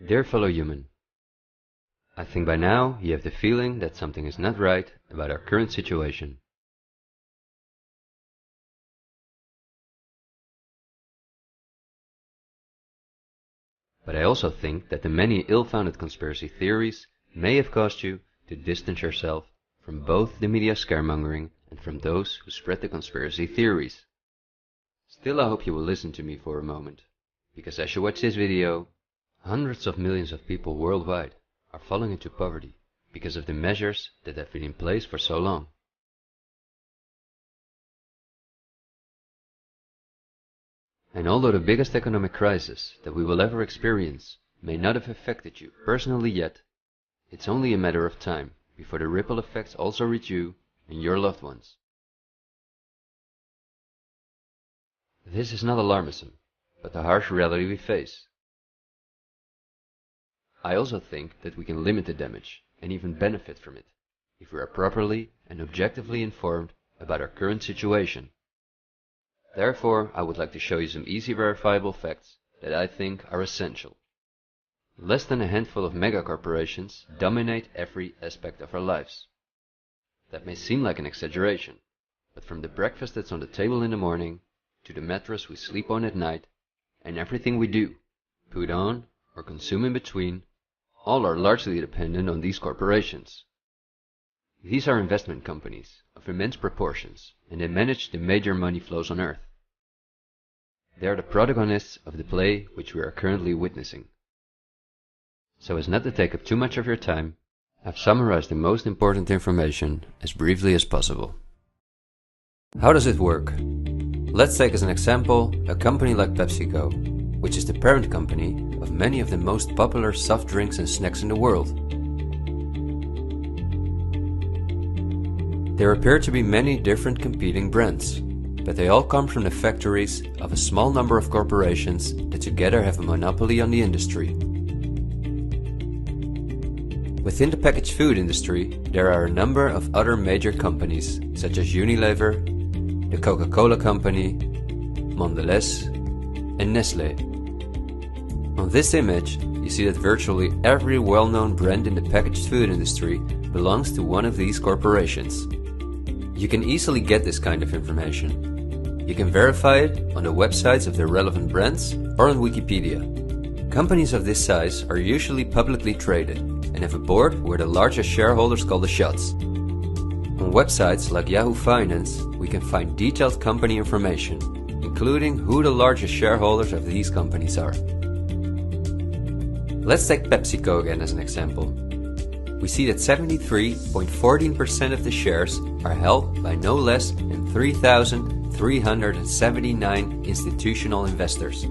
Dear fellow human, I think by now you have the feeling that something is not right about our current situation. But I also think that the many ill-founded conspiracy theories may have caused you to distance yourself from both the media scaremongering and from those who spread the conspiracy theories. Still, I hope you will listen to me for a moment, because as you watch this video, hundreds of millions of people worldwide are falling into poverty because of the measures that have been in place for so long. And although the biggest economic crisis that we will ever experience may not have affected you personally yet, it's only a matter of time before the ripple effects also reach you and your loved ones. This is not alarmism, but the harsh reality we face. I also think that we can limit the damage and even benefit from it if we are properly and objectively informed about our current situation. Therefore, I would like to show you some easy verifiable facts that I think are essential. Less than a handful of megacorporations dominate every aspect of our lives. That may seem like an exaggeration, but from the breakfast that's on the table in the morning, to the mattress we sleep on at night, and everything we do, put on, or consume in between, all are largely dependent on these corporations. These are investment companies of immense proportions, and they manage the major money flows on Earth. They are the protagonists of the play which we are currently witnessing. So as not to take up too much of your time, I've summarized the most important information as briefly as possible. How does it work? Let's take as an example a company like PepsiCo, which is the parent company of many of the most popular soft drinks and snacks in the world. There appear to be many different competing brands, but they all come from the factories of a small number of corporations that together have a monopoly on the industry. Within the packaged food industry, there are a number of other major companies, such as Unilever, the Coca-Cola Company, Mundo, and Nestlé. On this image, you see that virtually every well-known brand in the packaged food industry belongs to one of these corporations. You can easily get this kind of information. You can verify it on the websites of the relevant brands or on Wikipedia. Companies of this size are usually publicly traded and have a board where the largest shareholders call the shots. On websites like Yahoo Finance, we can find detailed company information, including who the largest shareholders of these companies are. Let's take PepsiCo again as an example. We see that 73.14% of the shares are held by no less than 3,379 institutional investors.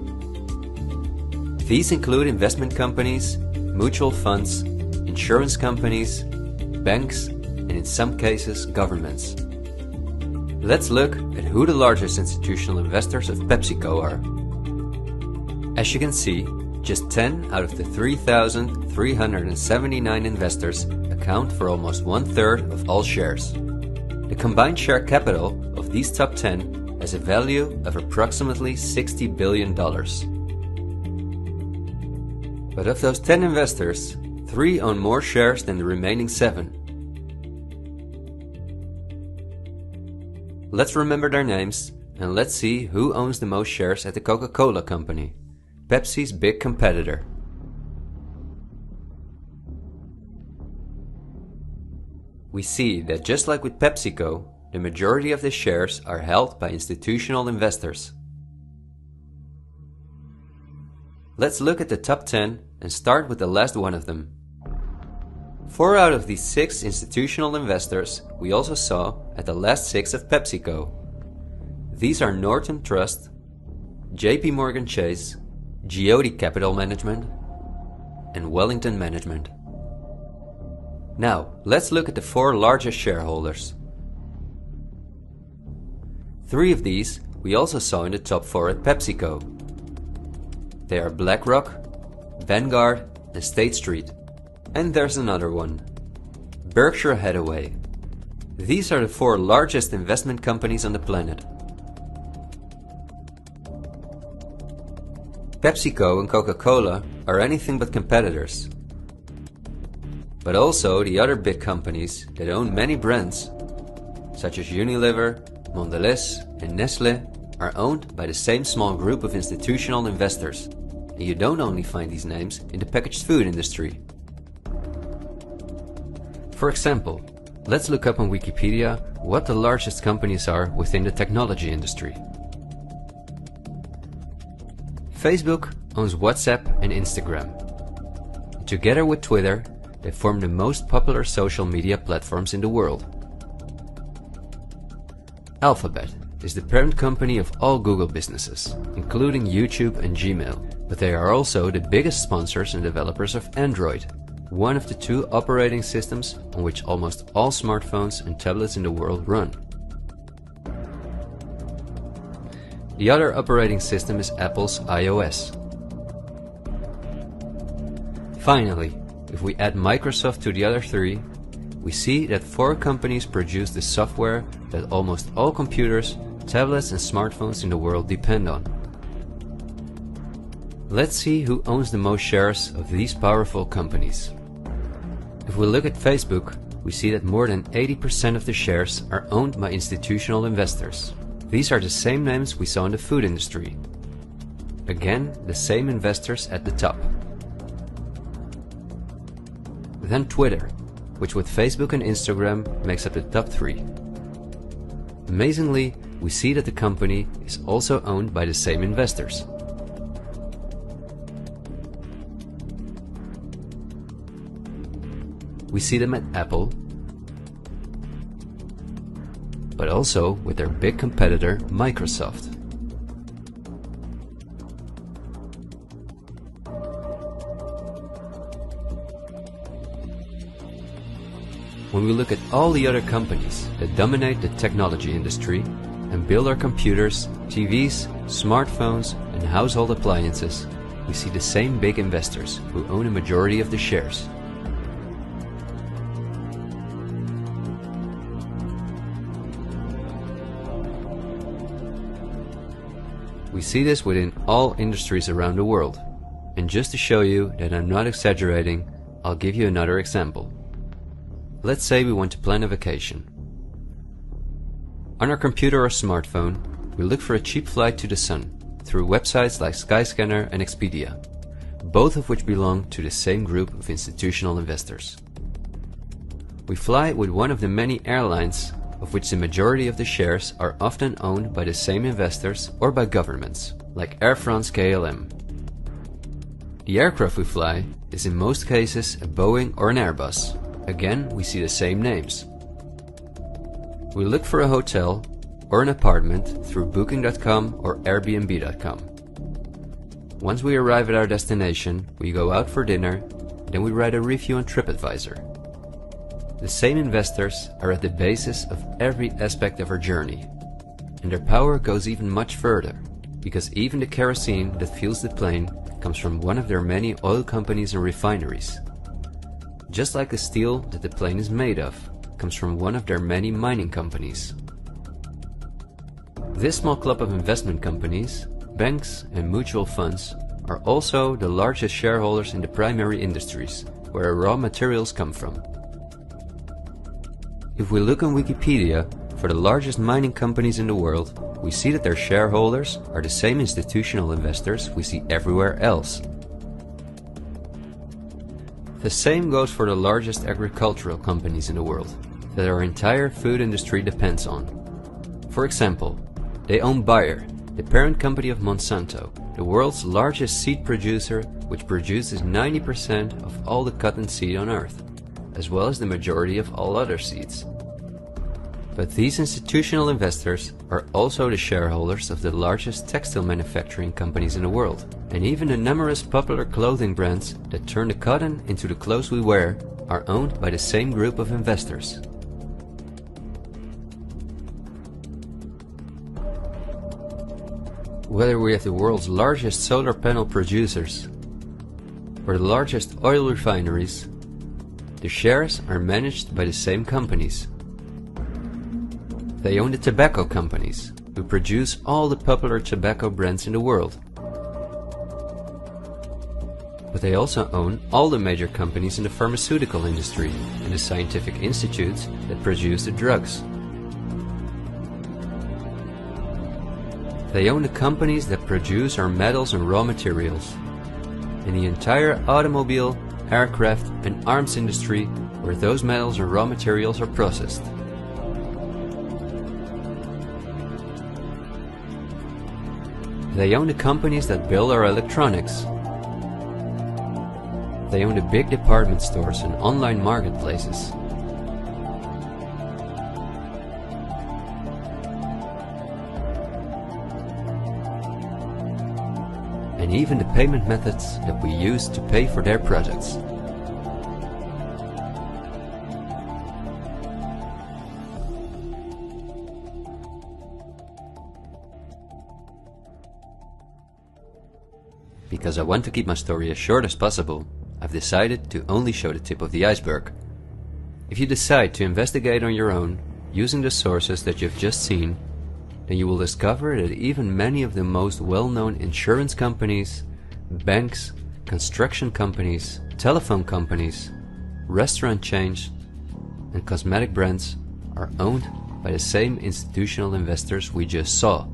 These include investment companies, mutual funds, insurance companies, banks, and in some cases governments. Let's look at who the largest institutional investors of PepsiCo are. As you can see, just 10 out of the 3,379 investors account for almost 1/3 of all shares. The combined share capital of these top 10 has a value of approximately $60 billion. But of those 10 investors, 3 own more shares than the remaining 7. Let's remember their names and let's see who owns the most shares at the Coca-Cola Company, Pepsi's big competitor. We see that just like with PepsiCo, the majority of the shares are held by institutional investors. Let's look at the top 10 and start with the last one of them. 4 out of these 6 institutional investors we also saw at the last 6 of PepsiCo. These are Norton Trust, JP Morgan Chase, Geode Capital Management, and Wellington Management. Now, let's look at the 4 largest shareholders. 3 of these we also saw in the top 4 at PepsiCo. They are BlackRock, Vanguard, and State Street. And there's another one, Berkshire Hathaway. These are the 4 largest investment companies on the planet. PepsiCo and Coca-Cola are anything but competitors. But also the other big companies that own many brands, such as Unilever, Mondelez and Nestle, are owned by the same small group of institutional investors, and you don't only find these names in the packaged food industry. For example, let's look up on Wikipedia what the largest companies are within the technology industry. Facebook owns WhatsApp and Instagram. Together with Twitter, they form the most popular social media platforms in the world. Alphabet is the parent company of all Google businesses, including YouTube and Gmail, but they are also the biggest sponsors and developers of Android, one of the two operating systems on which almost all smartphones and tablets in the world run. The other operating system is Apple's iOS. Finally, if we add Microsoft to the other three, we see that 4 companies produce the software that almost all computers, tablets and smartphones in the world depend on. Let's see who owns the most shares of these powerful companies. If we look at Facebook, we see that more than 80% of the shares are owned by institutional investors. These are the same names we saw in the food industry. Again, the same investors at the top. Then Twitter, which with Facebook and Instagram makes up the top 3. Amazingly, we see that the company is also owned by the same investors. We see them at Apple, but also with their big competitor Microsoft. When we look at all the other companies that dominate the technology industry and build our computers, TVs, smartphones and household appliances, we see the same big investors who own a majority of the shares. We see this within all industries around the world. And just to show you that I'm not exaggerating, I'll give you another example. Let's say we want to plan a vacation. On our computer or smartphone, we look for a cheap flight to the sun through websites like Skyscanner and Expedia, both of which belong to the same group of institutional investors. We fly with one of the many airlines, of which the majority of the shares are often owned by the same investors or by governments, like Air France-KLM. The aircraft we fly is in most cases a Boeing or an Airbus. Again, we see the same names. We look for a hotel or an apartment through Booking.com or Airbnb.com. Once we arrive at our destination, we go out for dinner, then we write a review on TripAdvisor. The same investors are at the basis of every aspect of our journey, and their power goes even much further, because even the kerosene that fuels the plane comes from one of their many oil companies and refineries. Just like the steel that the plane is made of comes from one of their many mining companies. This small club of investment companies, banks and mutual funds are also the largest shareholders in the primary industries, where raw materials come from. If we look on Wikipedia for the largest mining companies in the world, we see that their shareholders are the same institutional investors we see everywhere else. The same goes for the largest agricultural companies in the world, that our entire food industry depends on. For example, they own Bayer, the parent company of Monsanto, the world's largest seed producer, which produces 90% of all the cotton seed on Earth, as well as the majority of all other seeds. But these institutional investors are also the shareholders of the largest textile manufacturing companies in the world, and even the numerous popular clothing brands that turn the cotton into the clothes we wear are owned by the same group of investors. Whether we have the world's largest solar panel producers or the largest oil refineries, the shares are managed by the same companies. They own the tobacco companies, who produce all the popular tobacco brands in the world. But they also own all the major companies in the pharmaceutical industry and the scientific institutes that produce the drugs. They own the companies that produce our metals and raw materials, and the entire automobile, aircraft and arms industry where those metals and raw materials are processed. They own the companies that build our electronics. They own the big department stores and online marketplaces. And even the payment methods that we use to pay for their products. Because I want to keep my story as short as possible, I've decided to only show the tip of the iceberg. If you decide to investigate on your own, using the sources that you've just seen, then you will discover that even many of the most well-known insurance companies, banks, construction companies, telephone companies, restaurant chains, and cosmetic brands are owned by the same institutional investors we just saw.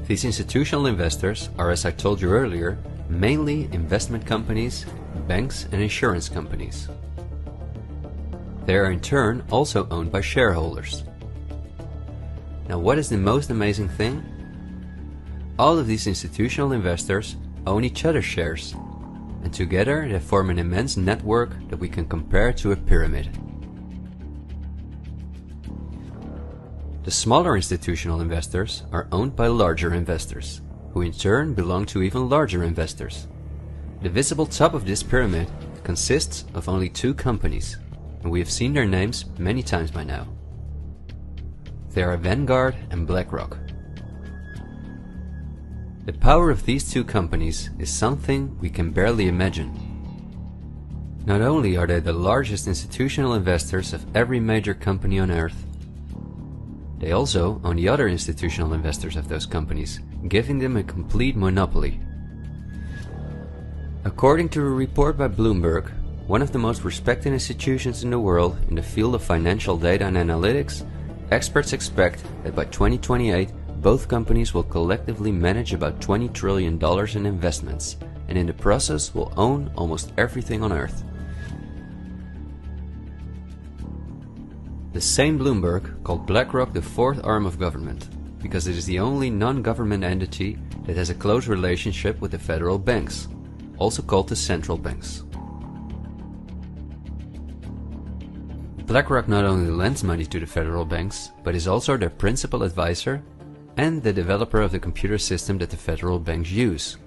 These institutional investors are, as I told you earlier, mainly investment companies, banks and insurance companies. They are in turn also owned by shareholders. Now, what is the most amazing thing? All of these institutional investors own each other's shares, and together they form an immense network that we can compare to a pyramid. The smaller institutional investors are owned by larger investors, who in turn belong to even larger investors. The visible top of this pyramid consists of only two companies, and we have seen their names many times by now. They are Vanguard and BlackRock. The power of these two companies is something we can barely imagine. Not only are they the largest institutional investors of every major company on Earth, they also own the other institutional investors of those companies, giving them a complete monopoly. According to a report by Bloomberg, one of the most respected institutions in the world in the field of financial data and analytics, experts expect that by 2028 both companies will collectively manage about $20 trillion in investments, and in the process will own almost everything on Earth. The same Bloomberg called BlackRock the fourth arm of government, because it is the only non-government entity that has a close relationship with the federal banks, also called the central banks. BlackRock not only lends money to the federal banks, but is also their principal advisor and the developer of the computer system that the federal banks use.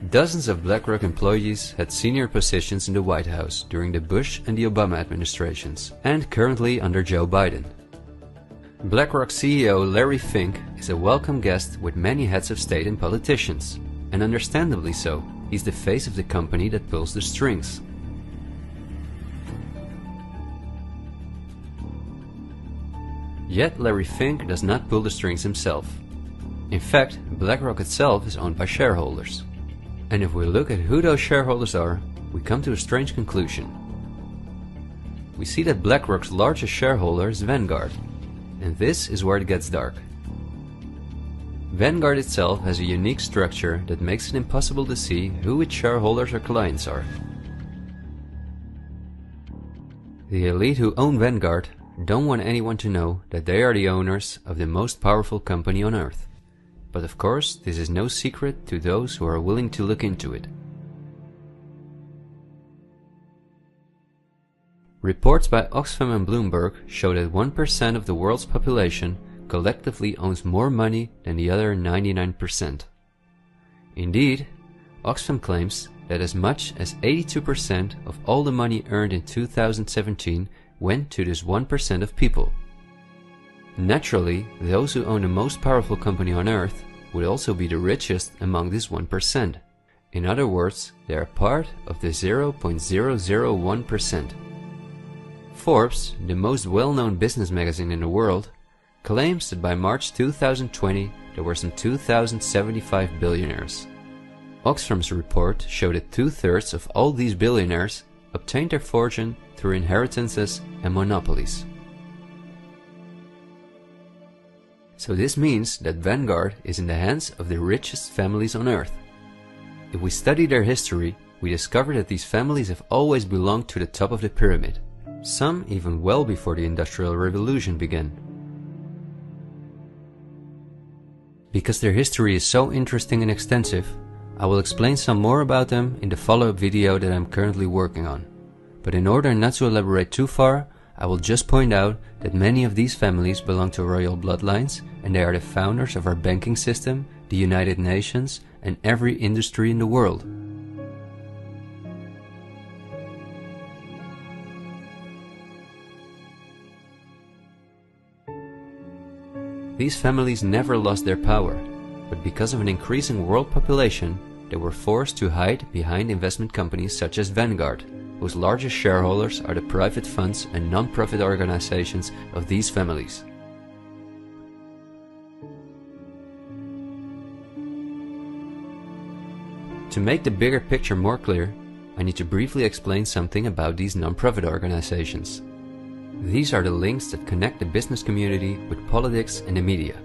Dozens of BlackRock employees had senior positions in the White House during the Bush and the Obama administrations, and currently under Joe Biden. BlackRock CEO Larry Fink is a welcome guest with many heads of state and politicians, and understandably so. He's the face of the company that pulls the strings. Yet Larry Fink does not pull the strings himself. In fact, BlackRock itself is owned by shareholders. And if we look at who those shareholders are, we come to a strange conclusion. We see that BlackRock's largest shareholder is Vanguard, and this is where it gets dark. Vanguard itself has a unique structure that makes it impossible to see who its shareholders or clients are. The elite who own Vanguard don't want anyone to know that they are the owners of the most powerful company on Earth. But of course, this is no secret to those who are willing to look into it. Reports by Oxfam and Bloomberg show that 1% of the world's population collectively owns more money than the other 99%. Indeed, Oxfam claims that as much as 82% of all the money earned in 2017 went to this 1% of people. Naturally, those who own the most powerful company on Earth would also be the richest among this 1%. In other words, they are part of the 0.001%. Forbes, the most well-known business magazine in the world, claims that by March 2020 there were some 2,075 billionaires. Oxfam's report showed that 2/3 of all these billionaires obtained their fortune through inheritances and monopolies. So this means that Vanguard is in the hands of the richest families on earth. If we study their history, we discover that these families have always belonged to the top of the pyramid, some even well before the Industrial Revolution began. Because their history is so interesting and extensive, I will explain some more about them in the follow-up video that I'm currently working on. But in order not to elaborate too far, I will just point out that many of these families belong to royal bloodlines, and they are the founders of our banking system, the United Nations, and every industry in the world. These families never lost their power, but because of an increasing world population, they were forced to hide behind investment companies such as Vanguard, whose largest shareholders are the private funds and non-profit organizations of these families. To make the bigger picture more clear, I need to briefly explain something about these non-profit organizations. These are the links that connect the business community with politics and the media,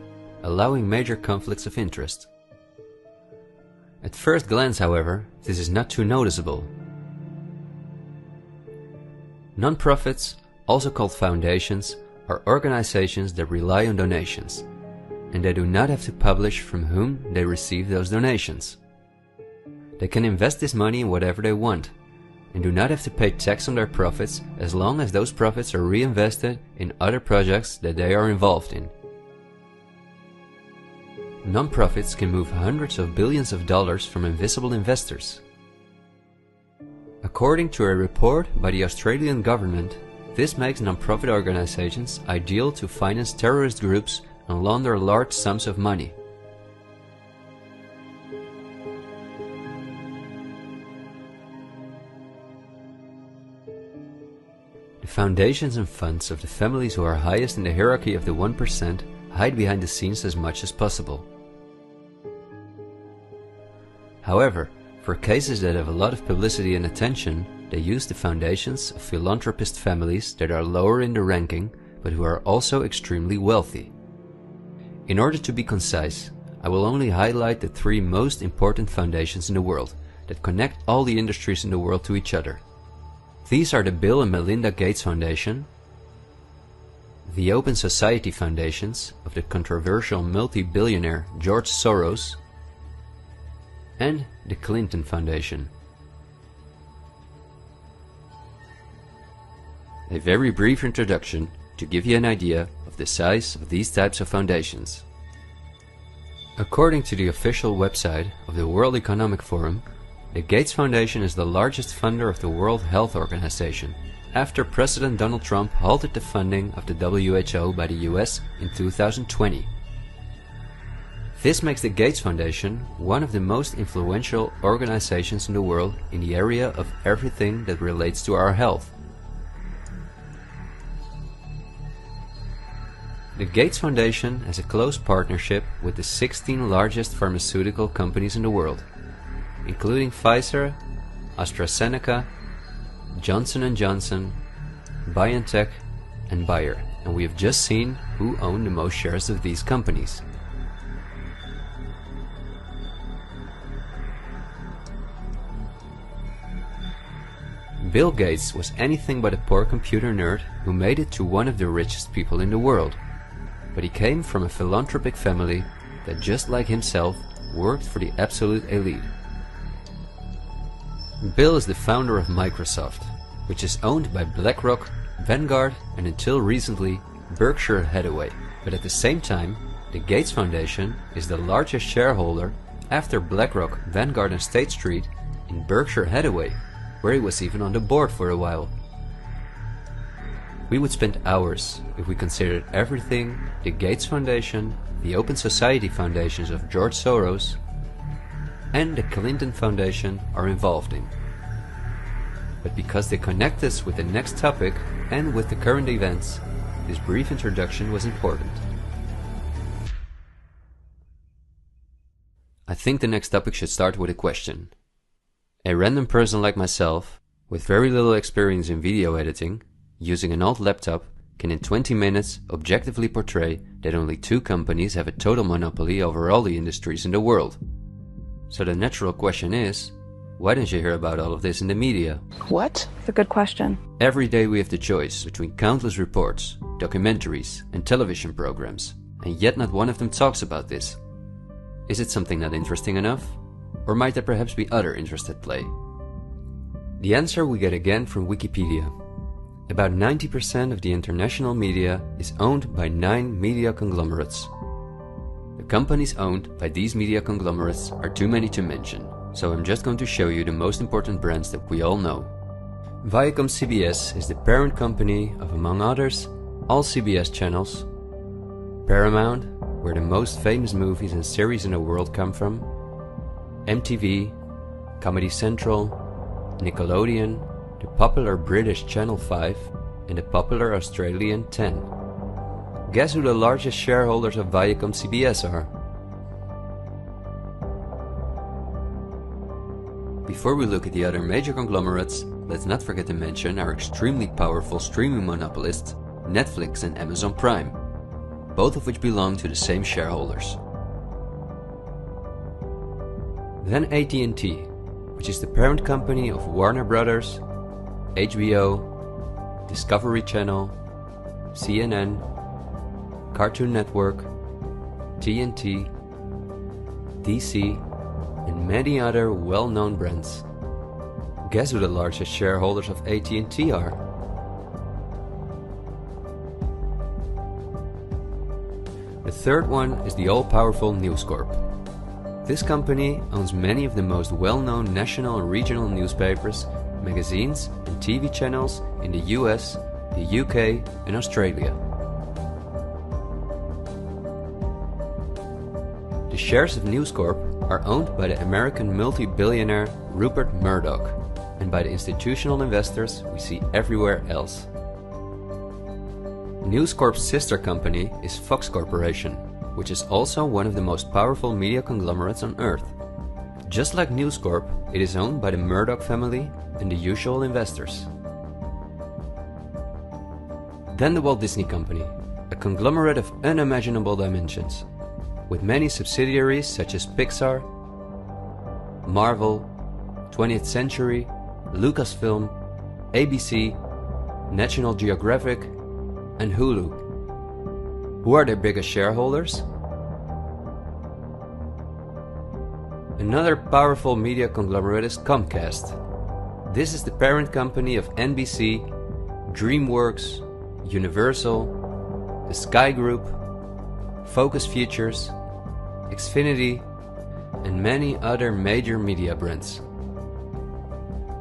allowing major conflicts of interest. At first glance, however, this is not too noticeable. Non-profits, also called foundations, are organizations that rely on donations, and they do not have to publish from whom they receive those donations. They can invest this money in whatever they want, and do not have to pay tax on their profits as long as those profits are reinvested in other projects that they are involved in. Non-profits can move hundreds of billions of dollars from invisible investors. According to a report by the Australian government, this makes non-profit organizations ideal to finance terrorist groups and launder large sums of money. The foundations and funds of the families who are highest in the hierarchy of the 1% hide behind the scenes as much as possible. However, for cases that have a lot of publicity and attention, they use the foundations of philanthropist families that are lower in the ranking, but who are also extremely wealthy. In order to be concise, I will only highlight the 3 most important foundations in the world that connect all the industries in the world to each other. These are the Bill and Melinda Gates Foundation, the Open Society Foundations of the controversial multi-billionaire George Soros, and the Clinton Foundation. A very brief introduction to give you an idea of the size of these types of foundations. According to the official website of the World Economic Forum, the Gates Foundation is the largest funder of the World Health Organization, after President Donald Trump halted the funding of the WHO by the US in 2020. This makes the Gates Foundation one of the most influential organizations in the world in the area of everything that relates to our health. The Gates Foundation has a close partnership with the 16 largest pharmaceutical companies in the world, including Pfizer, AstraZeneca, Johnson & Johnson, BioNTech, and Bayer, and we have just seen who own the most shares of these companies. Bill Gates was anything but a poor computer nerd who made it to one of the richest people in the world, but he came from a philanthropic family that, just like himself, worked for the absolute elite. Bill is the founder of Microsoft, which is owned by BlackRock, Vanguard, and until recently Berkshire Hathaway. But at the same time, the Gates Foundation is the largest shareholder after BlackRock, Vanguard, and State Street in Berkshire Hathaway, where he was even on the board for a while. We would spend hours if we considered everything the Gates Foundation, the Open Society Foundations of George Soros, and the Clinton Foundation are involved in. But because they connect us with the next topic and with the current events, this brief introduction was important. I think the next topic should start with a question. A random person like myself, with very little experience in video editing, using an old laptop, can in 20 minutes objectively portray that only 2 companies have a total monopoly over all the industries in the world. So the natural question is, why don't you hear about all of this in the media? What? It's a good question. Every day we have the choice between countless reports, documentaries and television programs, and yet not one of them talks about this. Is it something not interesting enough? Or might there perhaps be other interests at play? The answer we get again from Wikipedia. About 90% of the international media is owned by 9 media conglomerates. The companies owned by these media conglomerates are too many to mention, so I'm just going to show you the most important brands that we all know. Viacom CBS is the parent company of, among others, all CBS channels, Paramount, where the most famous movies and series in the world come from, MTV, Comedy Central, Nickelodeon, the popular British Channel 5 and the popular Australian 10. Guess who the largest shareholders of Viacom CBS are? Before we look at the other major conglomerates, let's not forget to mention our extremely powerful streaming monopolists, Netflix and Amazon Prime, both of which belong to the same shareholders. Then AT&T, which is the parent company of Warner Brothers, HBO, Discovery Channel, CNN, Cartoon Network, TNT, DC, and many other well-known brands. Guess who the largest shareholders of AT&T are? The third one is the all-powerful News Corp. This company owns many of the most well-known national and regional newspapers, magazines and TV channels in the US, the UK and Australia. The shares of News Corp are owned by the American multi-billionaire Rupert Murdoch and by the institutional investors we see everywhere else. News Corp's sister company is Fox Corporation, which is also one of the most powerful media conglomerates on earth. Just like News Corp, it is owned by the Murdoch family and the usual investors. Then the Walt Disney Company, a conglomerate of unimaginable dimensions, with many subsidiaries such as Pixar, Marvel, 20th Century, Lucasfilm, ABC, National Geographic, and Hulu. Who are their biggest shareholders? Another powerful media conglomerate is Comcast. This is the parent company of NBC, DreamWorks, Universal, the Sky Group, Focus Features, Xfinity, and many other major media brands.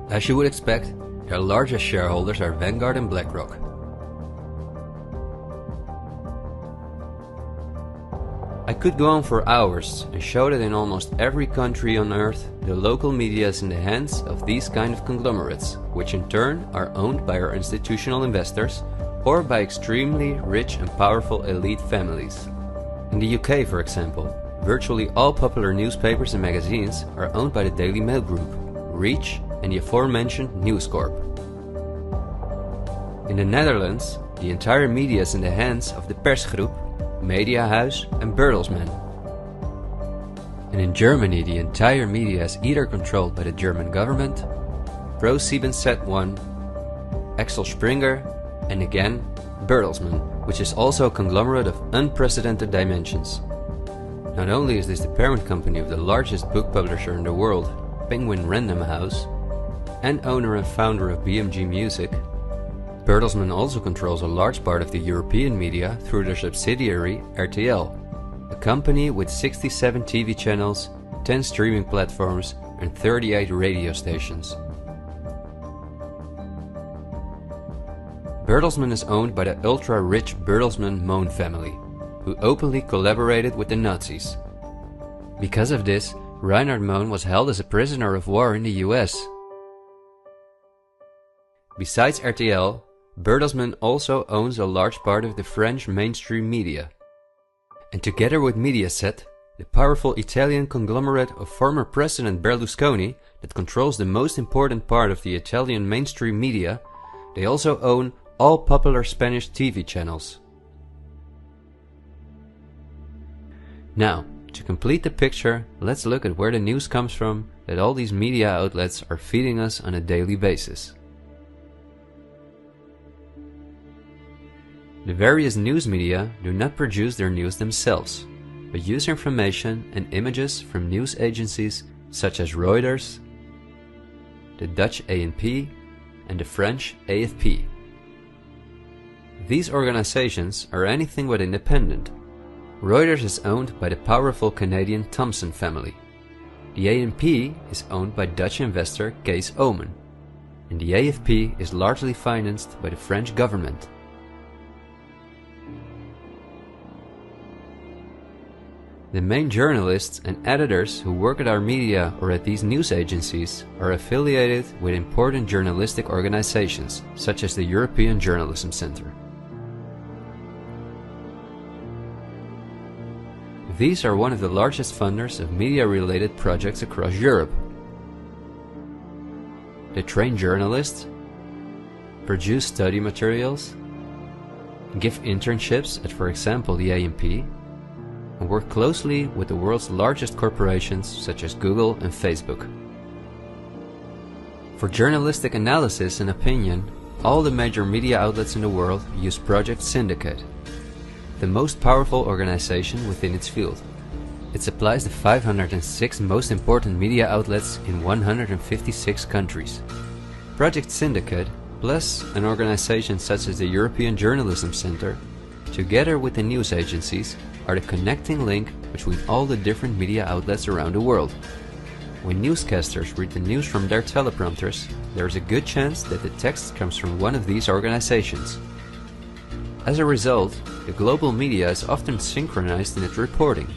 As you would expect, their largest shareholders are Vanguard and BlackRock. I could go on for hours and show that in almost every country on earth, the local media is in the hands of these kind of conglomerates, which in turn are owned by our institutional investors or by extremely rich and powerful elite families. In the UK, for example, virtually all popular newspapers and magazines are owned by the Daily Mail Group, Reach and the aforementioned News Corp. In the Netherlands, the entire media is in the hands of the Persgroep, Mediahuis and Bertelsmann. And in Germany, the entire media is either controlled by the German government, ProSiebenSat.1, Axel Springer, and again, Bertelsmann, which is also a conglomerate of unprecedented dimensions. Not only is this the parent company of the largest book publisher in the world, Penguin Random House, and owner and founder of BMG Music, Bertelsmann also controls a large part of the European media through their subsidiary RTL, a company with 67 TV channels, 10 streaming platforms and 38 radio stations. Bertelsmann is owned by the ultra-rich Bertelsmann-Mohn family, who openly collaborated with the Nazis. Because of this, Reinhard Mohn was held as a prisoner of war in the US. Besides RTL, Bertelsmann also owns a large part of the French mainstream media. And together with Mediaset, the powerful Italian conglomerate of former President Berlusconi that controls the most important part of the Italian mainstream media, they also own all popular Spanish TV channels. Now, to complete the picture, let's look at where the news comes from that all these media outlets are feeding us on a daily basis. The various news media do not produce their news themselves, but use information and images from news agencies such as Reuters, the Dutch ANP, and the French AFP. These organizations are anything but independent. Reuters is owned by the powerful Canadian Thomson family. The ANP is owned by Dutch investor Kees Omen, and the AFP is largely financed by the French government. The main journalists and editors who work at our media or at these news agencies are affiliated with important journalistic organizations, such as the European Journalism Centre. These are one of the largest funders of media-related projects across Europe. They train journalists, produce study materials, give internships at, for example, the ANP, and work closely with the world's largest corporations such as Google and Facebook. For journalistic analysis and opinion, all the major media outlets in the world use Project Syndicate, the most powerful organization within its field. It supplies the 506 most important media outlets in 156 countries. Project Syndicate, plus an organization such as the European Journalism Centre, together with the news agencies, are the connecting link between all the different media outlets around the world. When newscasters read the news from their teleprompters, there is a good chance that the text comes from one of these organizations. As a result, the global media is often synchronized in its reporting.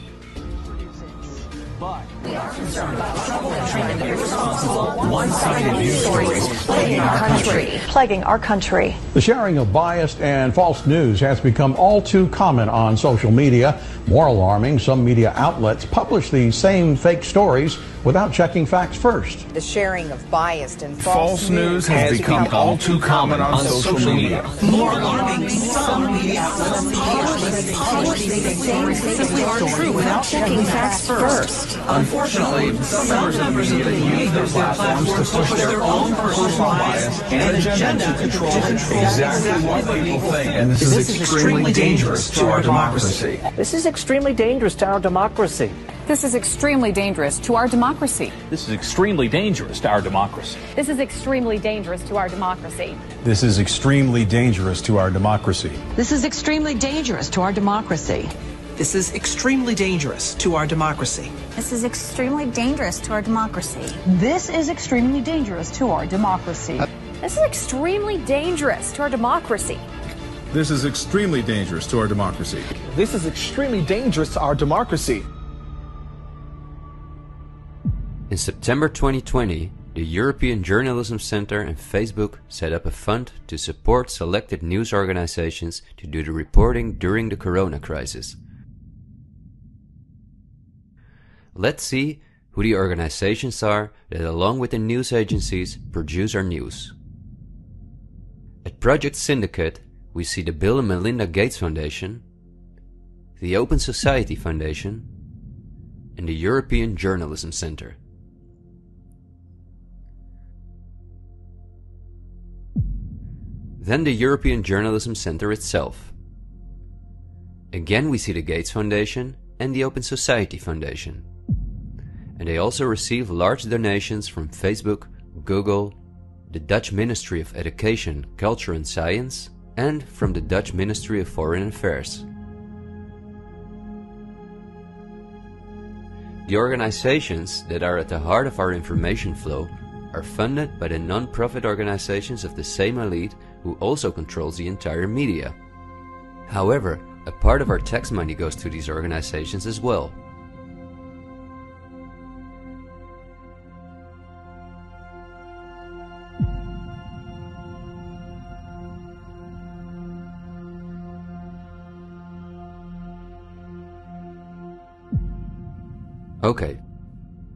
We are concerned about trouble and treatment of irresponsible, one-sided news stories plaguing our country. The sharing of biased and false news has become all too common on social media. More alarming, some media outlets publish these same fake stories without checking facts first. The sharing of biased and false news has become all too common on social media. More alarming, some media outlets publish these same fake stories without checking facts first. Unfortunately, some members of the media use their platforms to push their own personal bias and agenda to control exactly what people think. And this is extremely dangerous to our democracy. This is extremely dangerous to our democracy. This is extremely dangerous to our democracy. This is extremely dangerous to our democracy. This is extremely dangerous to our democracy. This is extremely dangerous to our democracy. This is extremely dangerous to our democracy. This is extremely dangerous to our democracy. This is extremely dangerous to our democracy. This is extremely dangerous to our democracy. This is extremely dangerous to our democracy. This is extremely dangerous to our democracy. This is extremely dangerous to our democracy. In September 2020, the European Journalism Centre and Facebook set up a fund to support selected news organizations to do the reporting during the corona crisis. Let's see who the organizations are that, along with the news agencies, produce our news. At Project Syndicate, we see the Bill and Melinda Gates Foundation, the Open Society Foundation, and the European Journalism Centre. Then the European Journalism Centre itself. Again we see the Gates Foundation and the Open Society Foundation. And they also receive large donations from Facebook, Google, the Dutch Ministry of Education, Culture and Science, and from the Dutch Ministry of Foreign Affairs. The organizations that are at the heart of our information flow are funded by the non-profit organizations of the same elite who also controls the entire media. However, a part of our tax money goes to these organizations as well. Okay,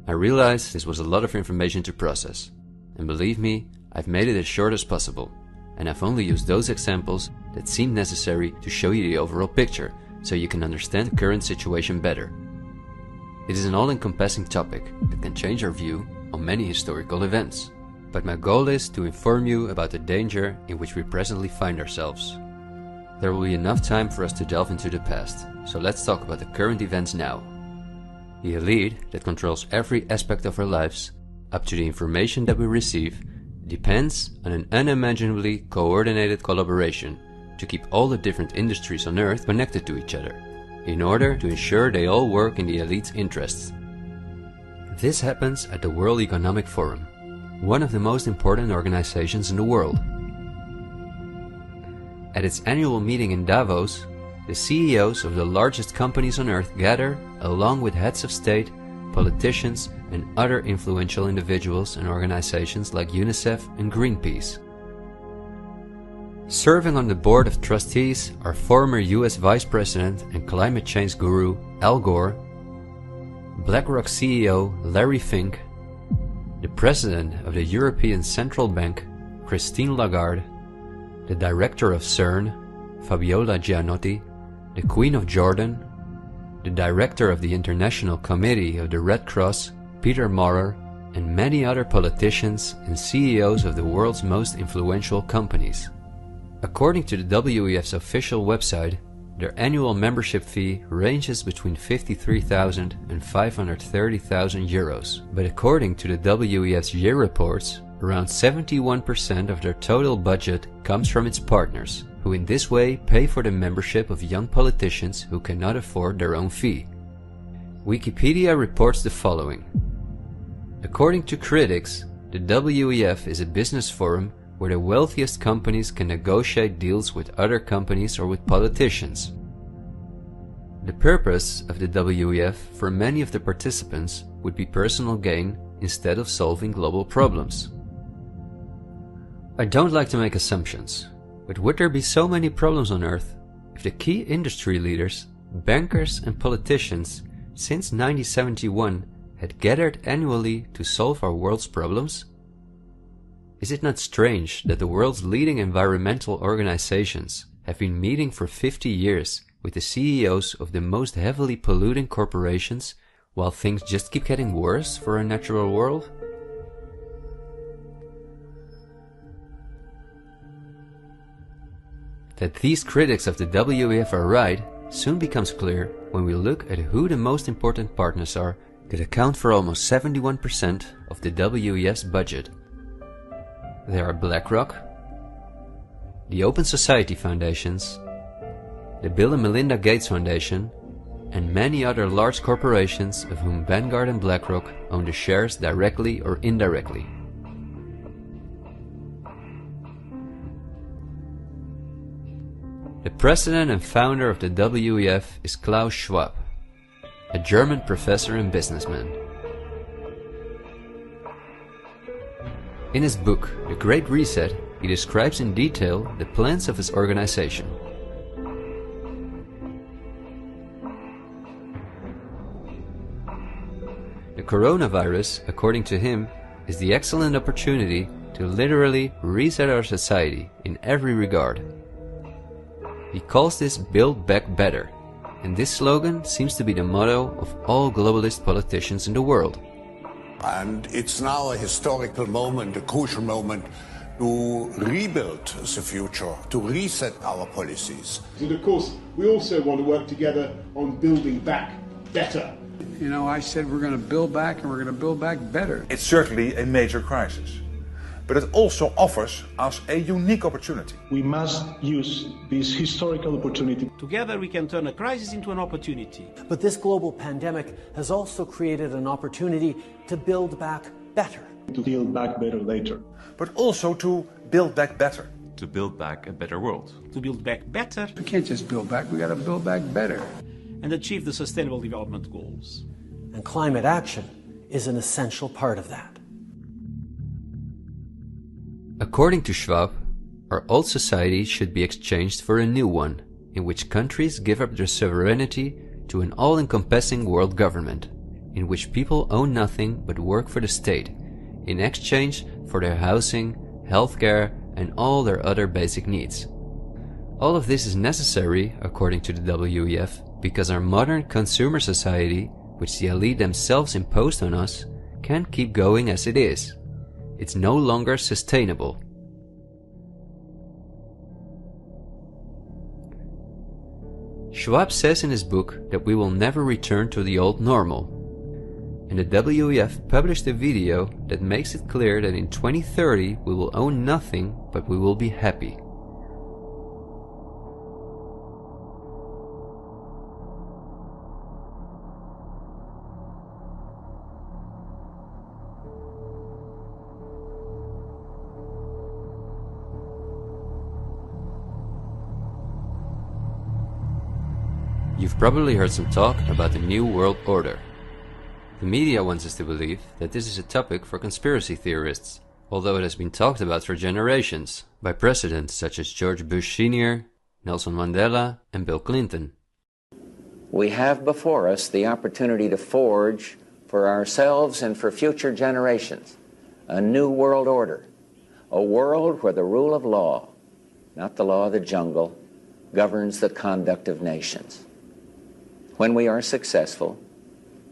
I realize this was a lot of information to process, and believe me, I've made it as short as possible, and I've only used those examples that seem necessary to show you the overall picture, so you can understand the current situation better. It is an all-encompassing topic that can change our view on many historical events, but my goal is to inform you about the danger in which we presently find ourselves. There will be enough time for us to delve into the past, so let's talk about the current events now. The elite that controls every aspect of our lives, up to the information that we receive, depends on an unimaginably coordinated collaboration to keep all the different industries on Earth connected to each other, in order to ensure they all work in the elite's interests. This happens at the World Economic Forum, one of the most important organizations in the world. At its annual meeting in Davos, the CEOs of the largest companies on Earth gather along with heads of state, politicians, and other influential individuals and organizations like UNICEF and Greenpeace. Serving on the board of trustees are former US Vice President and climate change guru Al Gore, BlackRock CEO Larry Fink, the President of the European Central Bank Christine Lagarde, the Director of CERN Fabiola Gianotti, the Queen of Jordan, the Director of the International Committee of the Red Cross Peter Maurer, and many other politicians and CEOs of the world's most influential companies. According to the WEF's official website, their annual membership fee ranges between 53,000 and 530,000 euros, but according to the WEF's year reports, around 71% of their total budget comes from its partners, who in this way pay for the membership of young politicians who cannot afford their own fee. Wikipedia reports the following. According to critics, the WEF is a business forum where the wealthiest companies can negotiate deals with other companies or with politicians. The purpose of the WEF for many of the participants would be personal gain instead of solving global problems. I don't like to make assumptions, but would there be so many problems on Earth if the key industry leaders, bankers and politicians since 1971 had gathered annually to solve our world's problems? Is it not strange that the world's leading environmental organizations have been meeting for 50 years with the CEOs of the most heavily polluting corporations while things just keep getting worse for our natural world? That these critics of the WEF are right soon becomes clear when we look at who the most important partners are that account for almost 71% of the WEF's budget. There are BlackRock, the Open Society Foundations, the Bill and Melinda Gates Foundation, and many other large corporations of whom Vanguard and BlackRock own the shares directly or indirectly. The president and founder of the WEF is Klaus Schwab, a German professor and businessman. In his book, The Great Reset, he describes in detail the plans of his organization. The coronavirus, according to him, is the excellent opportunity to literally reset our society in every regard. He calls this Build Back Better, and this slogan seems to be the motto of all globalist politicians in the world. And it's now a historical moment, a crucial moment, to rebuild the future, to reset our policies. And of course, we also want to work together on building back better. You know, I said we're going to build back and we're going to build back better. It's certainly a major crisis, but it also offers us a unique opportunity. We must use this historical opportunity. Together we can turn a crisis into an opportunity. But this global pandemic has also created an opportunity to build back better. To build back better later. But also to build back better. To build back a better world. To build back better. We can't just build back, we got to build back better. And achieve the Sustainable Development Goals. And climate action is an essential part of that. According to Schwab, our old society should be exchanged for a new one, in which countries give up their sovereignty to an all-encompassing world government, in which people own nothing but work for the state, in exchange for their housing, healthcare, and all their other basic needs. All of this is necessary, according to the WEF, because our modern consumer society, which the elite themselves imposed on us, can't keep going as it is. It's no longer sustainable. Schwab says in his book that we will never return to the old normal. And the WEF published a video that makes it clear that in 2030 we will own nothing, but we will be happy. You've probably heard some talk about the New World Order. The media wants us to believe that this is a topic for conspiracy theorists, although it has been talked about for generations by presidents such as George Bush Sr., Nelson Mandela, and Bill Clinton. We have before us the opportunity to forge for ourselves and for future generations a new world order, a world where the rule of law, not the law of the jungle, governs the conduct of nations. When we are successful,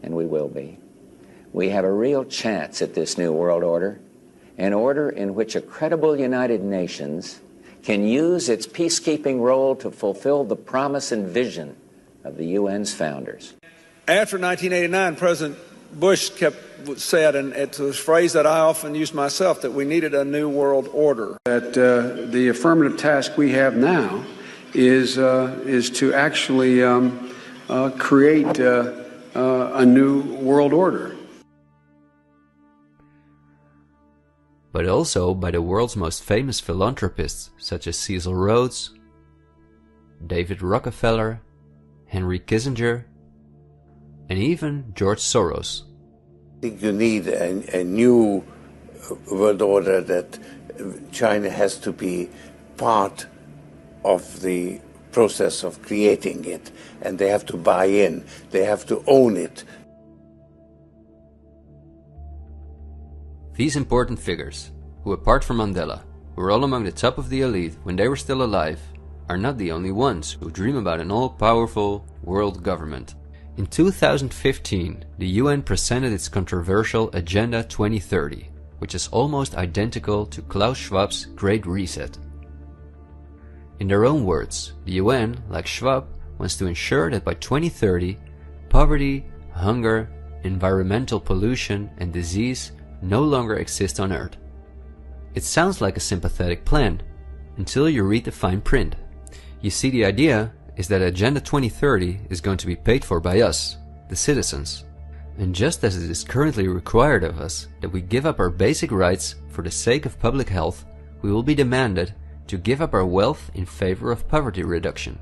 and we will be, we have a real chance at this new world order, an order in which a credible United Nations can use its peacekeeping role to fulfill the promise and vision of the UN's founders. After 1989, President Bush said, and it's a phrase that I often use myself, that we needed a new world order. That the affirmative task we have now is to actually create a new world order. But also by the world's most famous philanthropists such as Cecil Rhodes, David Rockefeller, Henry Kissinger, and even George Soros. I think you need a new world order, that China has to be part of the process of creating it, and they have to buy in, they have to own it. These important figures, who apart from Mandela, were all among the top of the elite when they were still alive, are not the only ones who dream about an all-powerful world government. In 2015, the UN presented its controversial Agenda 2030, which is almost identical to Klaus Schwab's Great Reset. In their own words, the UN, like Schwab, wants to ensure that by 2030, poverty, hunger, environmental pollution, and disease no longer exist on Earth. It sounds like a sympathetic plan, until you read the fine print. You see, the idea is that Agenda 2030 is going to be paid for by us, the citizens. And just as it is currently required of us that we give up our basic rights for the sake of public health, we will be demanded to give up our wealth in favor of poverty reduction.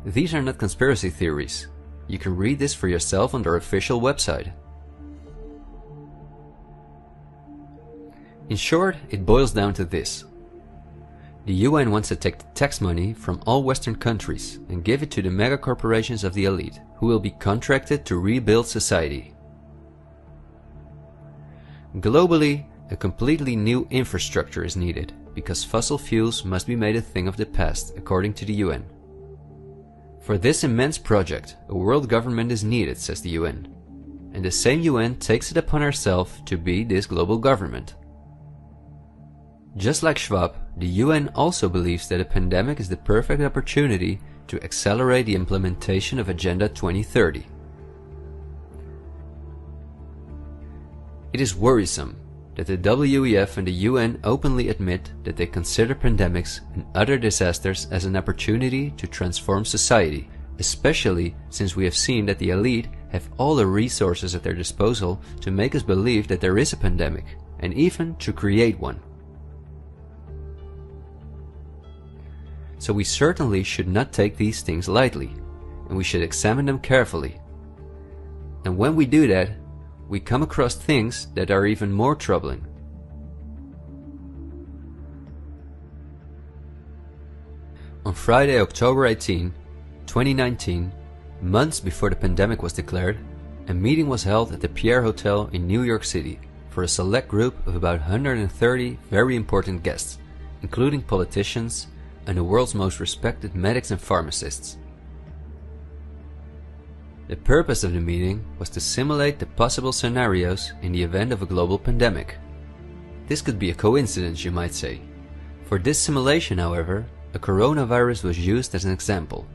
These are not conspiracy theories. You can read this for yourself on their official website. In short, it boils down to this. The UN wants to take the tax money from all Western countries and give it to the mega corporations of the elite, who will be contracted to rebuild society. Globally, a completely new infrastructure is needed, because fossil fuels must be made a thing of the past, according to the UN. For this immense project, a world government is needed, says the UN. And the same UN takes it upon herself to be this global government. Just like Schwab, the UN also believes that a pandemic is the perfect opportunity to accelerate the implementation of Agenda 2030. It is worrisome that the WEF and the UN openly admit that they consider pandemics and other disasters as an opportunity to transform society, especially since we have seen that the elite have all the resources at their disposal to make us believe that there is a pandemic, and even to create one. So we certainly should not take these things lightly, and we should examine them carefully. And when we do that, we come across things that are even more troubling. On Friday, October 18, 2019, months before the pandemic was declared, a meeting was held at the Pierre Hotel in New York City for a select group of about 130 very important guests, including politicians and the world's most respected medics and pharmacists. The purpose of the meeting was to simulate the possible scenarios in the event of a global pandemic. This could be a coincidence, you might say. For this simulation, however, a coronavirus was used as an example.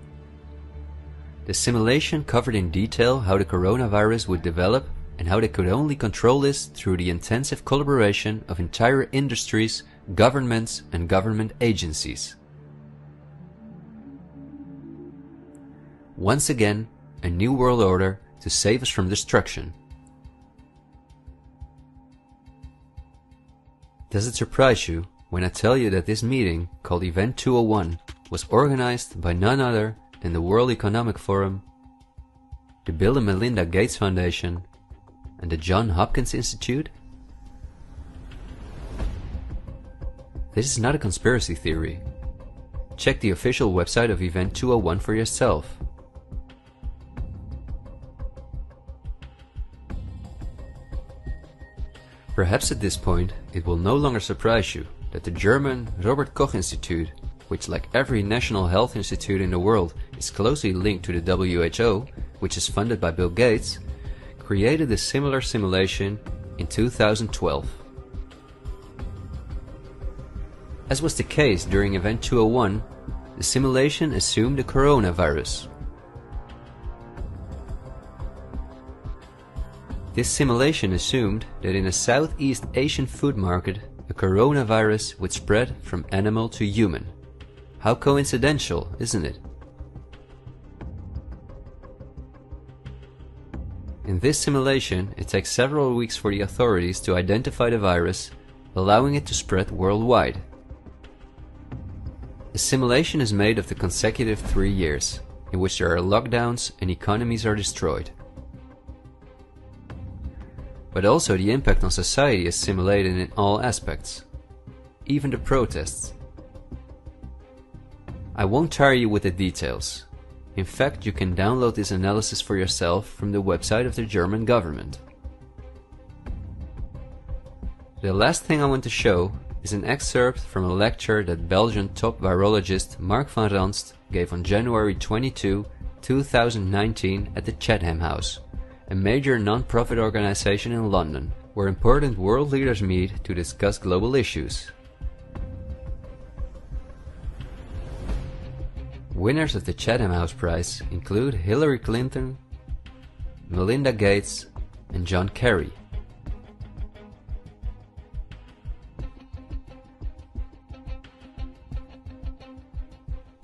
The simulation covered in detail how the coronavirus would develop and how they could only control this through the intensive collaboration of entire industries, governments, and government agencies. Once again, a new world order to save us from destruction. Does it surprise you when I tell you that this meeting, called Event 201, was organized by none other than the World Economic Forum, the Bill and Melinda Gates Foundation, and the Johns Hopkins Institute? This is not a conspiracy theory. Check the official website of Event 201 for yourself. Perhaps at this point it will no longer surprise you that the German Robert Koch Institute, which like every national health institute in the world is closely linked to the WHO, which is funded by Bill Gates, created a similar simulation in 2012. As was the case during Event 201, the simulation assumed the coronavirus. This simulation assumed that in a Southeast Asian food market, a coronavirus would spread from animal to human. How coincidental, isn't it? In this simulation, it takes several weeks for the authorities to identify the virus, allowing it to spread worldwide. The simulation is made of the consecutive 3 years, in which there are lockdowns and economies are destroyed. But also the impact on society is simulated in all aspects, even the protests. I won't tire you with the details. In fact, you can download this analysis for yourself from the website of the German government. The last thing I want to show is an excerpt from a lecture that Belgian top virologist Mark van Ranst gave on January 22, 2019 at the Chatham House, a major non-profit organization in London, where important world leaders meet to discuss global issues. Winners of the Chatham House Prize include Hillary Clinton, Melinda Gates, and John Kerry.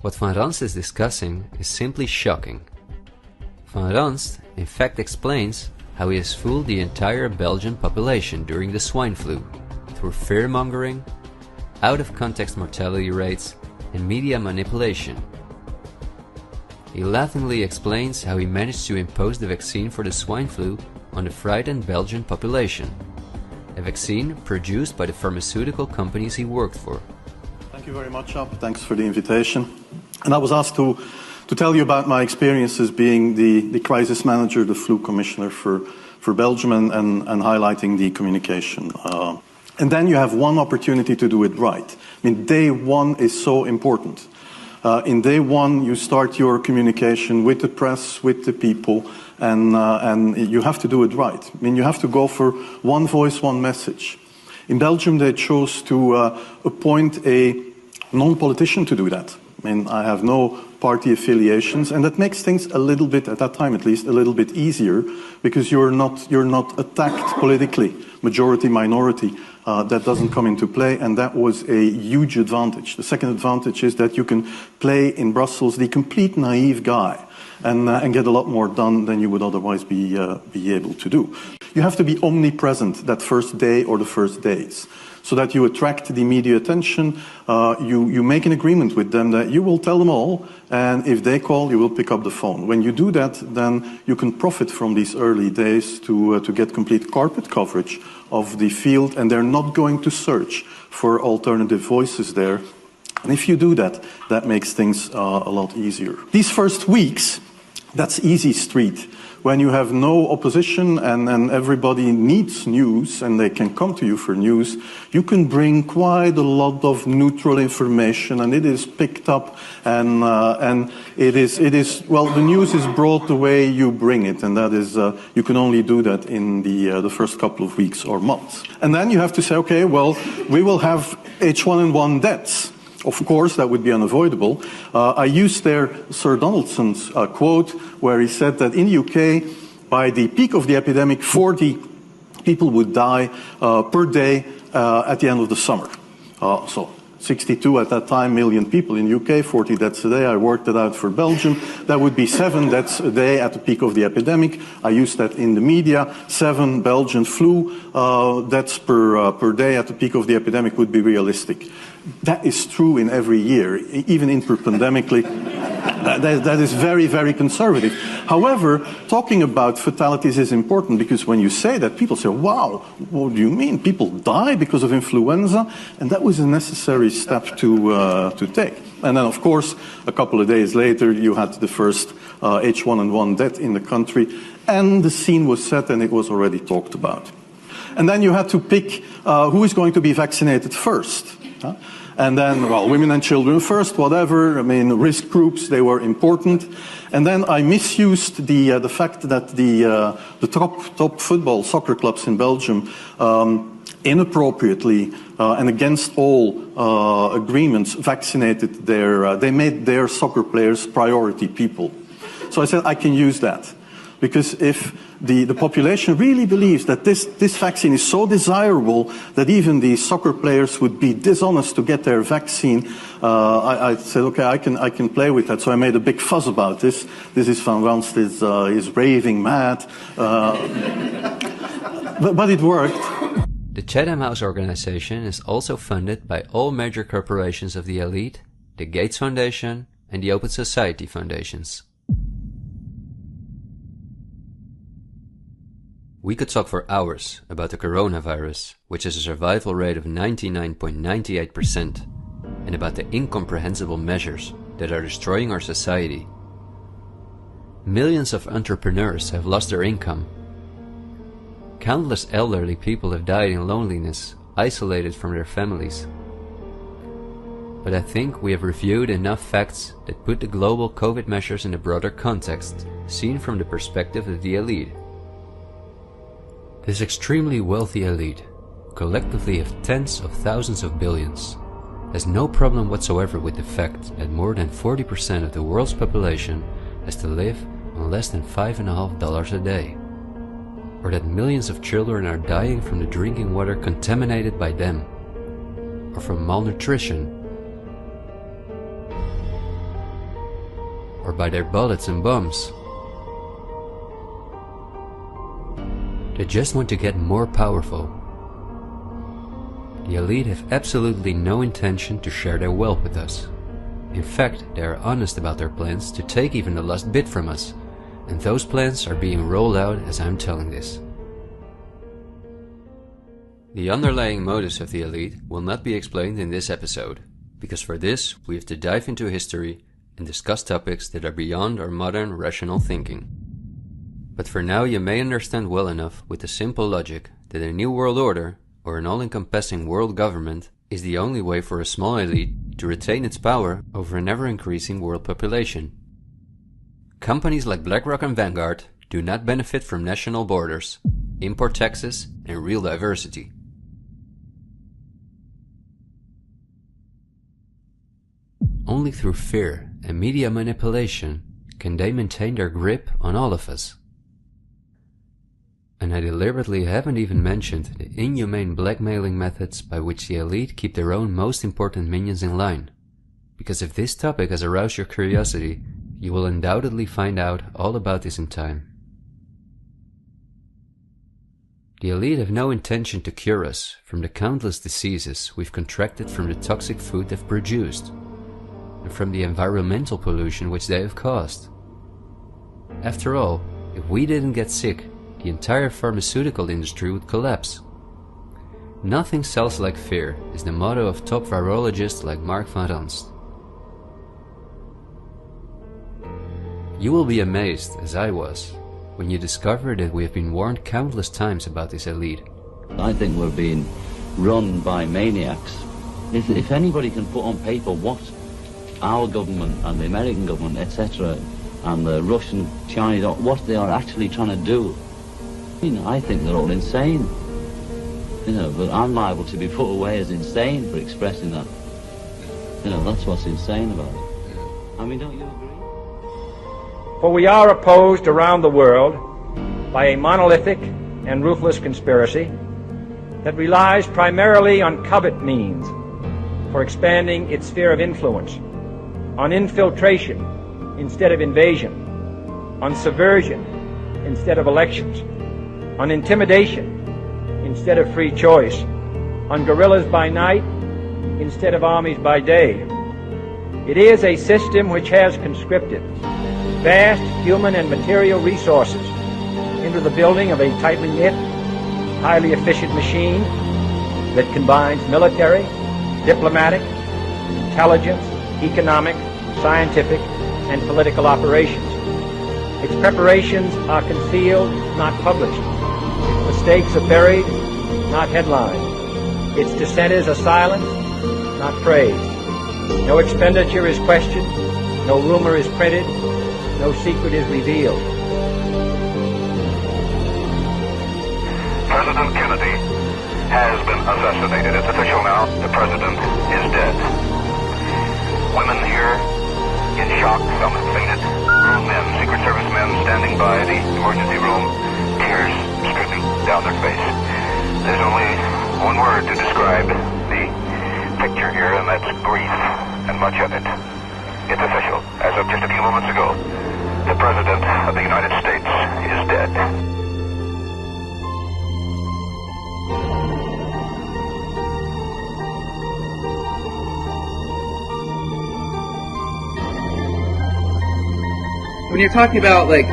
What Van Ranst is discussing is simply shocking. Van Ranst in fact explains how he has fooled the entire Belgian population during the swine flu through fear-mongering, out-of-context mortality rates, and media manipulation. He laughingly explains how he managed to impose the vaccine for the swine flu on the frightened Belgian population, a vaccine produced by the pharmaceutical companies he worked for. Thank you very much, Ab. Thanks for the invitation. And I was asked to tell you about my experiences being the crisis manager, the flu commissioner for Belgium, and highlighting the communication. And then you have one opportunity to do it right. I mean, day one is so important. In day one, you start your communication with the press, with the people, and you have to do it right. I mean, you have to go for one voice, one message. In Belgium, they chose to appoint a non-politician to do that. I mean, I have no party affiliations, and that makes things a little bit, at that time at least, a little bit easier, because you're not attacked politically, majority, minority. That doesn't come into play, and that was a huge advantage. The second advantage is that you can play in Brussels the complete naive guy and get a lot more done than you would otherwise be able to do. You have to be omnipresent that first day or the first days, so that you attract the media attention. You make an agreement with them that you will tell them all, and if they call, you will pick up the phone. When you do that, then you can profit from these early days to get complete carpet coverage of the field, and they're not going to search for alternative voices there. And if you do that, that makes things a lot easier. These first weeks, That's easy street. When you have no opposition and everybody needs news and they can come to you for news, you can bring quite a lot of neutral information, and it is picked up, and it is well, the news is brought the way you bring it, and that is you can only do that in the first couple of weeks or months. And then you have to say, okay, well, we will have H1N1 deaths. Of course, that would be unavoidable. I used there Sir Donaldson's quote, where he said that in the UK, by the peak of the epidemic, 40 people would die per day at the end of the summer. So 62 at that time million people in the UK, 40 deaths a day. I worked it out for Belgium. That would be 7 deaths a day at the peak of the epidemic. I used that in the media. 7 Belgian flu deaths per day at the peak of the epidemic would be realistic. That is true in every year, even interpandemically. That is very, very conservative. However, talking about fatalities is important, because when you say that, people say, wow, what do you mean? People die because of influenza? And that was a necessary step to take. And then, of course, a couple of days later, you had the first H1N1 death in the country, and the scene was set and it was already talked about. And then you had to pick who is going to be vaccinated first. And then, well, women and children first, whatever. I mean, risk groups, they were important. And then I misused the fact that the top football soccer clubs in Belgium inappropriately and against all agreements vaccinated they made their soccer players priority people. So I said I can use that. Because if the population really believes that this vaccine is so desirable that even the soccer players would be dishonest to get their vaccine, I said, okay, I can play with that. So I made a big fuss about this. This is Van Ranst is raving mad. But it worked. The Chatham House organization is also funded by all major corporations of the elite, the Gates Foundation and the Open Society Foundations. We could talk for hours about the coronavirus, which has a survival rate of 99.98%, and about the incomprehensible measures that are destroying our society. Millions of entrepreneurs have lost their income. Countless elderly people have died in loneliness, isolated from their families. But I think we have reviewed enough facts that put the global COVID measures in a broader context, seen from the perspective of the elite. This extremely wealthy elite, collectively of tens of thousands of billions, has no problem whatsoever with the fact that more than 40% of the world's population has to live on less than $5.50 a day, or that millions of children are dying from the drinking water contaminated by them, or from malnutrition, or by their bullets and bombs. They just want to get more powerful. The elite have absolutely no intention to share their wealth with us. In fact, they are honest about their plans to take even the last bit from us, and those plans are being rolled out as I'm telling this. The underlying motives of the elite will not be explained in this episode, because for this we have to dive into history and discuss topics that are beyond our modern rational thinking. But for now you may understand well enough with the simple logic that a new world order, or an all-encompassing world government, is the only way for a small elite to retain its power over an ever-increasing world population. Companies like BlackRock and Vanguard do not benefit from national borders, import taxes, and real diversity. Only through fear and media manipulation can they maintain their grip on all of us. And I deliberately haven't even mentioned the inhumane blackmailing methods by which the elite keep their own most important minions in line. Because if this topic has aroused your curiosity, you will undoubtedly find out all about this in time. The elite have no intention to cure us from the countless diseases we've contracted from the toxic food they've produced, and from the environmental pollution which they have caused. After all, if we didn't get sick, the entire pharmaceutical industry would collapse. Nothing sells like fear is the motto of top virologists like Mark van Ranst. You will be amazed, as I was, when you discover that we have been warned countless times about this elite. I think we're being run by maniacs. If anybody can put on paper what our government and the American government, etc., and the Russian, Chinese, what they are actually trying to do, I think they're all insane. But I'm liable to be put away as insane for expressing that. That's what's insane about it. I mean, don't you agree? For we are opposed around the world by a monolithic and ruthless conspiracy that relies primarily on covert means for expanding its sphere of influence, on infiltration instead of invasion, on subversion instead of elections, on intimidation instead of free choice, on guerrillas by night instead of armies by day. It is a system which has conscripted vast human and material resources into the building of a tightly knit, highly efficient machine that combines military, diplomatic, intelligence, economic, scientific, and political operations. Its preparations are concealed, not published. Its mistakes are buried, not headlined. Its dissenters are silenced, not praised. No expenditure is questioned, no rumor is printed, no secret is revealed. President Kennedy has been assassinated. It's official now. The president is dead. Women here in shock, some have fainted. Grown men, Secret Service men standing by the emergency room, tears streaming down their face. There's only one word to describe the picture here, and that's grief, and much of it. It's official. As of just a few moments ago, the President of the United States is dead. When you're talking about like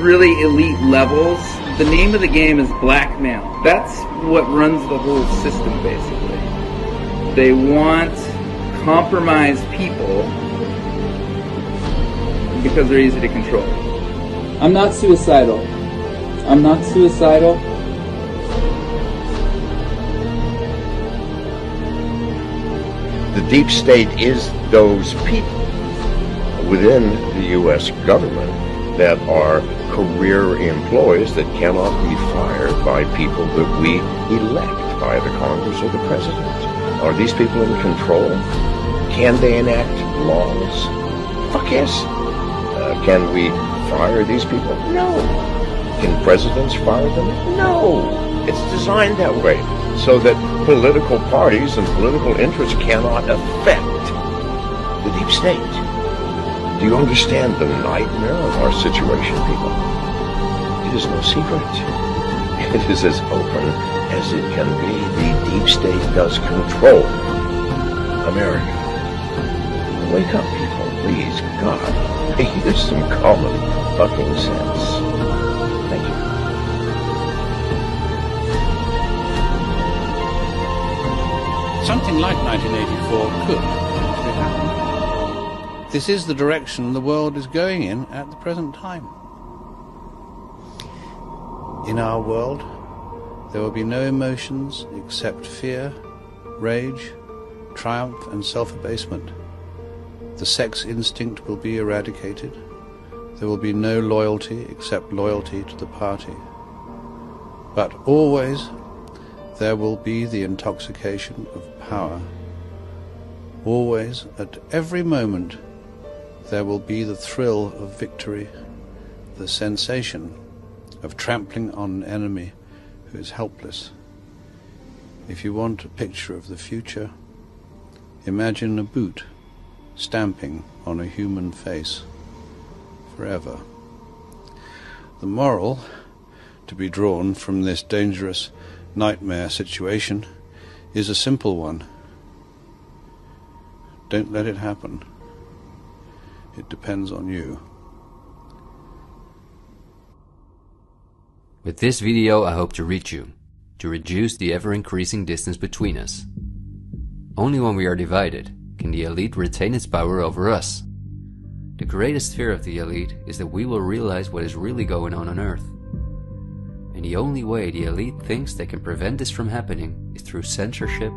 really elite levels, the name of the game is blackmail. That's what runs the whole system, basically. They want compromised people because they're easy to control. I'm not suicidal. I'm not suicidal. The deep state is those people within the U.S. government that are career employees that cannot be fired by people that we elect by the Congress or the President. Are these people in control? Can they enact laws? Fuck yes. Can we fire these people? No. Can presidents fire them? No. It's designed that way so that political parties and political interests cannot affect the deep state. Do you understand the nightmare of our situation, people? It is no secret. It is as open as it can be. The deep state does control America. Wake up, people, please. God, use some common fucking sense. Thank you. Something like 1984 could potentially happen. This is the direction the world is going in at the present time. In our world, there will be no emotions except fear, rage, triumph, and self-abasement. The sex instinct will be eradicated. There will be no loyalty except loyalty to the party. But always there will be the intoxication of power. Always, at every moment, there will be the thrill of victory, the sensation of trampling on an enemy who is helpless. If you want a picture of the future, imagine a boot stamping on a human face forever. The moral to be drawn from this dangerous nightmare situation is a simple one. Don't let it happen. It depends on you. With this video, I hope to reach you, to reduce the ever-increasing distance between us. Only when we are divided can the elite retain its power over us. the greatest fear of the elite is that we will realize what is really going on Earth. And the only way the elite thinks they can prevent this from happening is through censorship,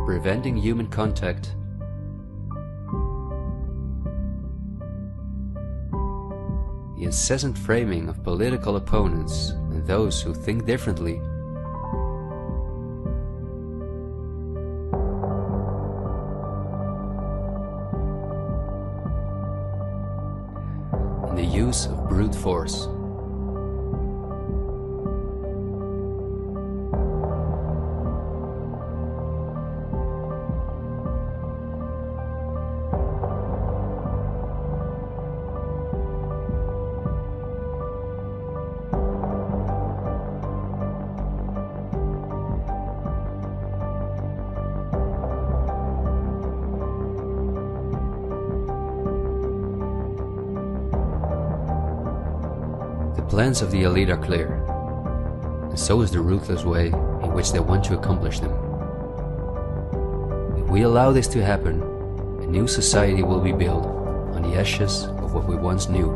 preventing human contact, the incessant framing of political opponents and those who think differently, and the use of brute force. The plans of the elite are clear, and so is the ruthless way in which they want to accomplish them. If we allow this to happen, a new society will be built on the ashes of what we once knew.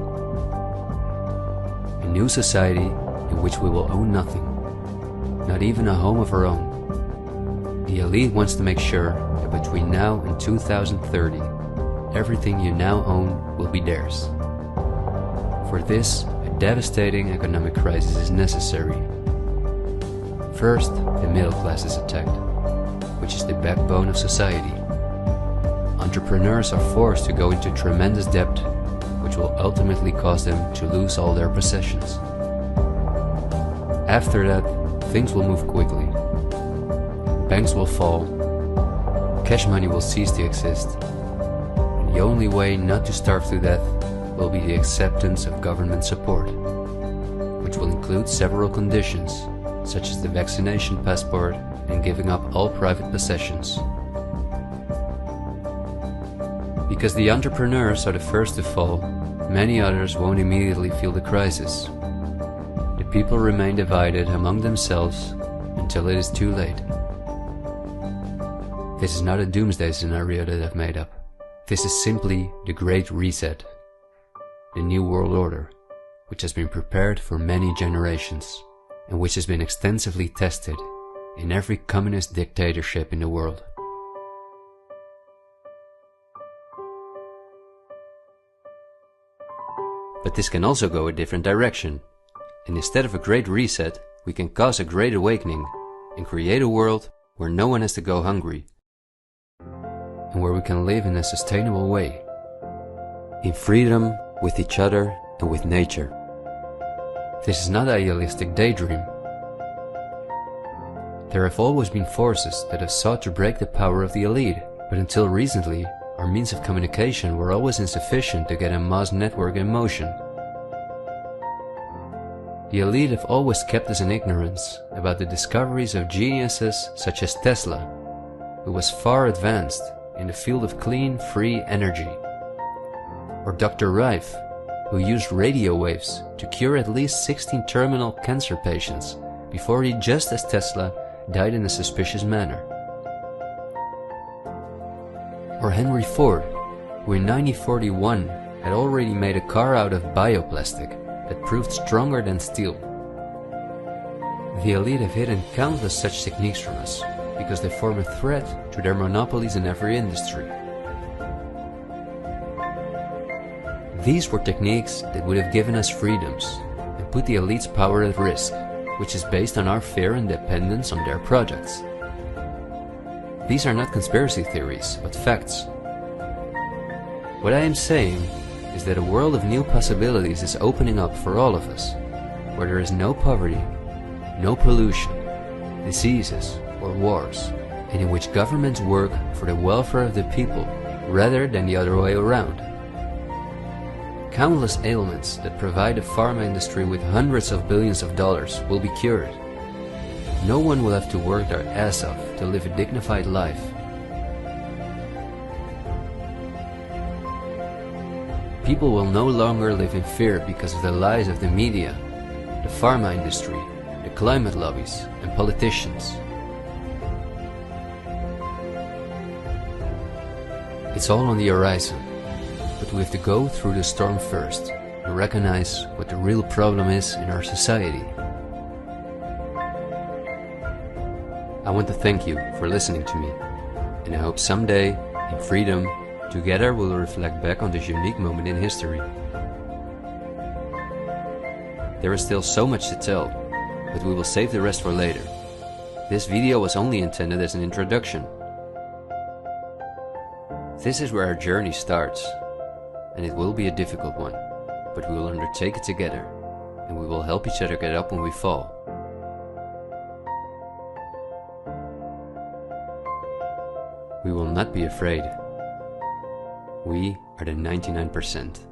A new society in which we will own nothing, not even a home of our own. The elite wants to make sure that between now and 2030, everything you now own will be theirs. For this, devastating economic crisis is necessary. First, the middle class is attacked, which is the backbone of society. Entrepreneurs are forced to go into tremendous debt, which will ultimately cause them to lose all their possessions. After that, things will move quickly. Banks will fall, cash money will cease to exist, and the only way not to starve to death will be the acceptance of government support, which will include several conditions, such as the vaccination passport and giving up all private possessions. Because the entrepreneurs are the first to fall, many others won't immediately feel the crisis. The people remain divided among themselves until it is too late. This is not a doomsday scenario that I've made up. This is simply the Great Reset. The New World Order, which has been prepared for many generations, and which has been extensively tested in every communist dictatorship in the world. But this can also go a different direction, and instead of a great reset, we can cause a great awakening and create a world where no one has to go hungry, and where we can live in a sustainable way, in freedom, with each other and with nature. This is not an idealistic daydream. There have always been forces that have sought to break the power of the elite, but until recently, our means of communication were always insufficient to get a mass network in motion. The elite have always kept us in ignorance about the discoveries of geniuses such as Tesla, who was far advanced in the field of clean, free energy. Or Dr. Rife, who used radio waves to cure at least 16 terminal cancer patients before he, just as Tesla, died in a suspicious manner. Or Henry Ford, who in 1941 had already made a car out of bioplastic that proved stronger than steel. The elite have hidden countless such techniques from us because they form a threat to their monopolies in every industry. These were techniques that would have given us freedoms and put the elite's power at risk, which is based on our fear and dependence on their projects. These are not conspiracy theories, but facts. What I am saying is that a world of new possibilities is opening up for all of us, where there is no poverty, no pollution, diseases or wars, and in which governments work for the welfare of the people rather than the other way around. Countless ailments that provide the pharma industry with hundreds of billions of dollars will be cured. No one will have to work their ass off to live a dignified life. People will no longer live in fear because of the lies of the media, the pharma industry, the climate lobbies, and politicians. It's all on the horizon, but we have to go through the storm first and recognize what the real problem is in our society. I want to thank you for listening to me, and I hope someday, in freedom, together we'll reflect back on this unique moment in history. There is still so much to tell, but we will save the rest for later. This video was only intended as an introduction. This is where our journey starts, and it will be a difficult one, but we will undertake it together, and we will help each other get up when we fall. We will not be afraid. We are the 99%.